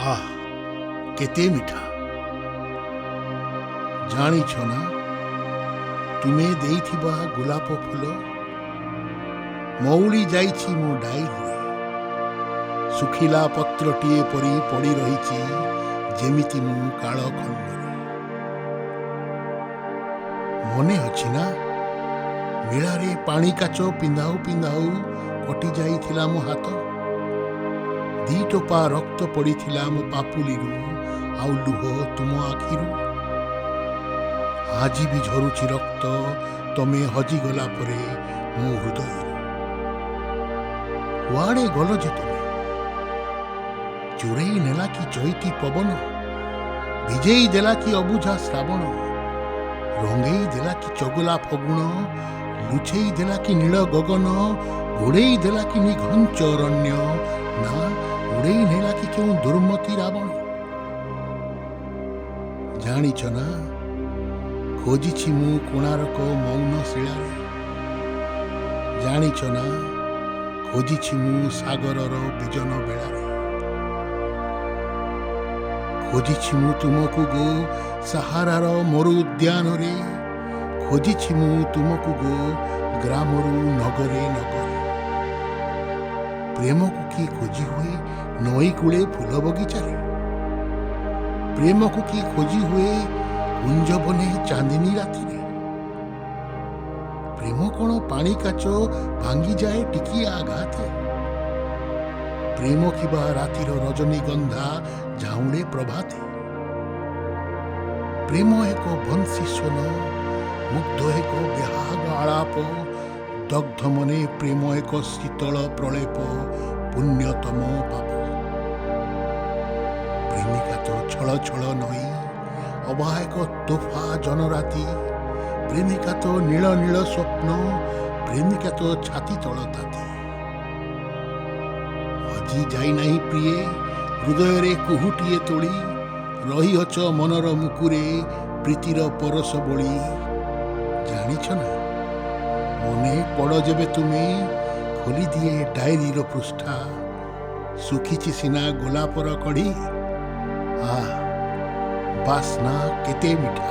आह केते मिठा जानिछ ना तुमे देइथिबा गोलाप फूल मौली जाइछि मो डायरी सुखिला पत्रटीए परी पड़ी रहिछि जेमिति मु कालखंडरे मने अछि ना मेलारे पानी काच पिंधाऊ पिंधाऊ कटि जाइथिला मो हाथ दी टोपा रक्त पड़िथिला मो पापुलिरु आउ लुह तुम आखिरु आज भी झरुछि रक्त तमे हजिगला परे मो हृदय कुआड़े गल जे तुमे चोरई नेला कि चैती पवन भिजेई देला कि अबुझा श्रावण रंगेई देला कि चगला फगुण लुचेई देला कि नील गगन घोड़ेई देला कि निघंच अरण्य ना उड़ेई नेला कि क्यों दुर्मति रावण जानिछ ना खोजिछि मु कोणार्क मौन शिलारे जानिछ ना खोजिछि मु सागरर विजन बेलारे खोजिछि मु तुमको गो सहारार मरु उद्यान रे खोजिछि मु तुमको गो ग्रामरु नगरे नगरे प्रेम को कि खोजी हुए नई कूले फूल बगीचारे प्रेम को कि खोजी हुए कुंज बने चांदनी राति प्रेम कौन पानी काच भांगी जाए टिकी आघाते प्रेम किबा रातिर रजनीगंधा झाउणे प्रभाते प्रेम एक बंशी स्वन मुग्ध एक बेहाग आलाप दग्ध मने प्रेम एक शीतल प्रलेप पुण्यतम पाप प्रेमिका तो छल छल नई अबायक तोफा जनराति प्रेमिका तो नील नील स्वप्न प्रेमिका तो छाती तल ताती हजि जाई नाही प्रिये हृदय रे कुहुटिए तोली रही अच मनर मुकुरे प्रीतिर परस बोली जानिछ ना मने पड़ जेबे तुमे खोली दिए डायरी रो पृष्ठा सुखीची सिना गोलापर कढ़ी आ बासना केते मिठा।